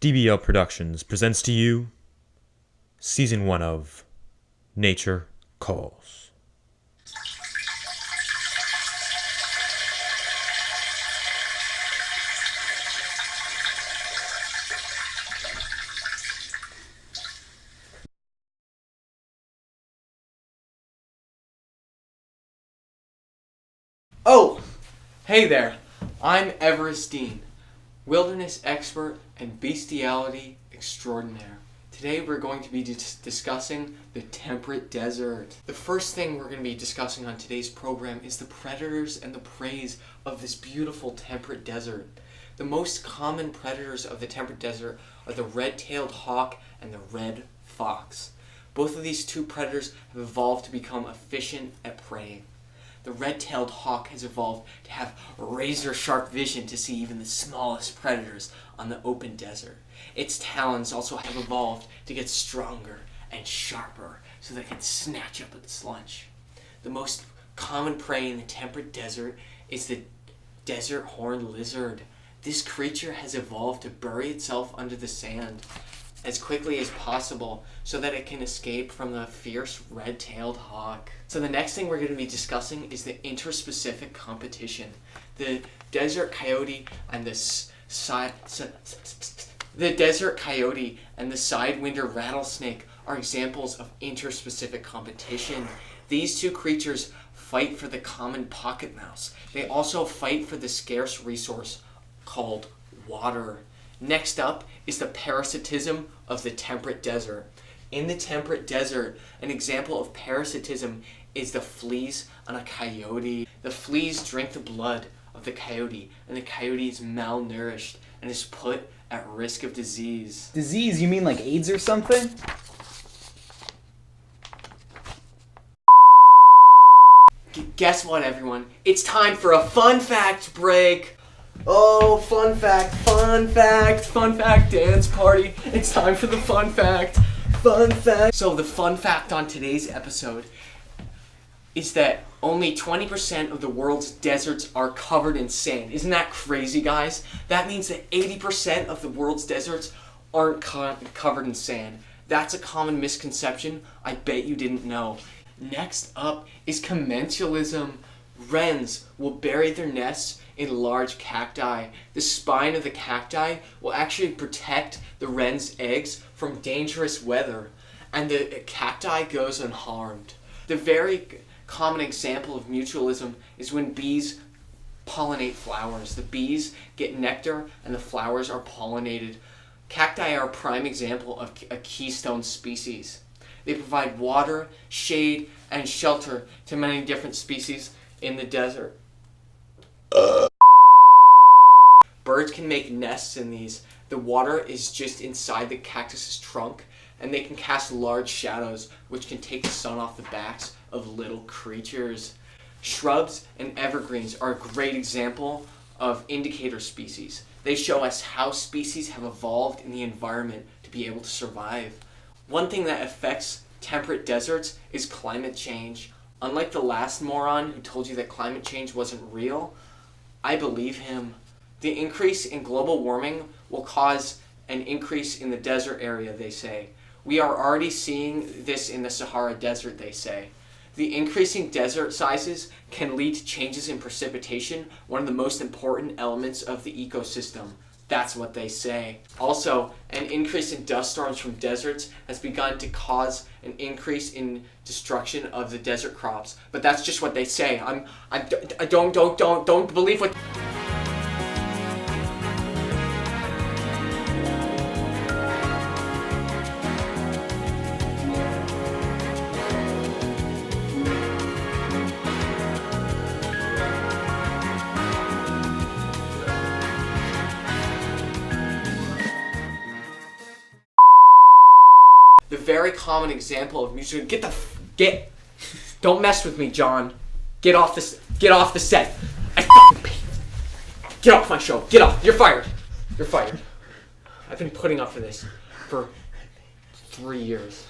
DBL Productions presents to you Season 1 of Nature Calls. Oh, hey there. I'm Everest Dean, wilderness expert and bestiality extraordinaire. Today we're going to be discussing the temperate desert. The first thing we're going to be discussing on today's program is the predators and the preys of this beautiful temperate desert. The most common predators of the temperate desert are the red-tailed hawk and the red fox. Both of these two predators have evolved to become efficient at preying. The red-tailed hawk has evolved to have razor-sharp vision to see even the smallest predators on the open desert. Its talons also have evolved to get stronger and sharper so they can snatch up its lunch. The most common prey in the temperate desert is the desert horned lizard. This creature has evolved to bury itself under the sand as quickly as possible so that it can escape from the fierce red-tailed hawk. So the next thing we're going to be discussing is the interspecific competition. The desert coyote and the sidewinder rattlesnake are examples of interspecific competition. These two creatures fight for the common pocket mouse. They also fight for the scarce resource called water. Next up is the parasitism of the temperate desert. In the temperate desert, an example of parasitism is the fleas on a coyote. The fleas drink the blood of the coyote, and the coyote is malnourished and is put at risk of disease. Disease? You mean like AIDS or something? Guess what, everyone? It's time for a fun fact break. Oh, fun fact, dance party. It's time for the fun fact. So the fun fact on today's episode is that only 20% of the world's deserts are covered in sand. Isn't that crazy, guys? That means that 80% of the world's deserts aren't covered in sand. That's a common misconception I bet you didn't know. Next up is commensalism. Wrens will bury their nests in large cacti. The spine of the cacti will actually protect the wren's eggs from dangerous weather, and the cacti goes unharmed. The very common example of mutualism is when bees pollinate flowers. The bees get nectar and the flowers are pollinated. Cacti are a prime example of a keystone species. They provide water, shade, and shelter to many different species in the desert. Birds can make nests in these. The water is just inside the cactus's trunk, and they can cast large shadows which can take the sun off the backs of little creatures. Shrubs and evergreens are a great example of indicator species. They show us how species have evolved in the environment to be able to survive. One thing that affects temperate deserts is climate change. Unlike the last moron who told you that climate change wasn't real, I believe him. The increase in global warming will cause an increase in the desert area, they say. We are already seeing this in the Sahara Desert, they say. The increasing desert sizes can lead to changes in precipitation, one of the most important elements of the ecosystem. That's what they say. Also, an increase in dust storms from deserts has begun to cause an increase in destruction of the desert crops. But that's just what they say. I don't believe what. The very common example of mutual don't mess with me, John. Get off the set. Get off my show. Get off. You're fired. I've been putting up for this for 3 years.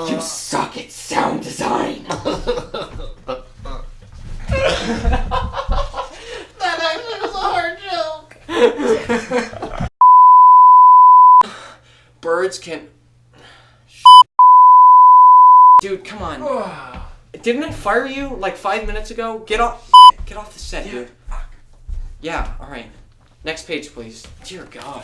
You suck at sound design. Birds can... Dude, come on. Didn't I fire you like 5 minutes ago? Get off the set, dude. Yeah, alright. Next page, please. Dear God.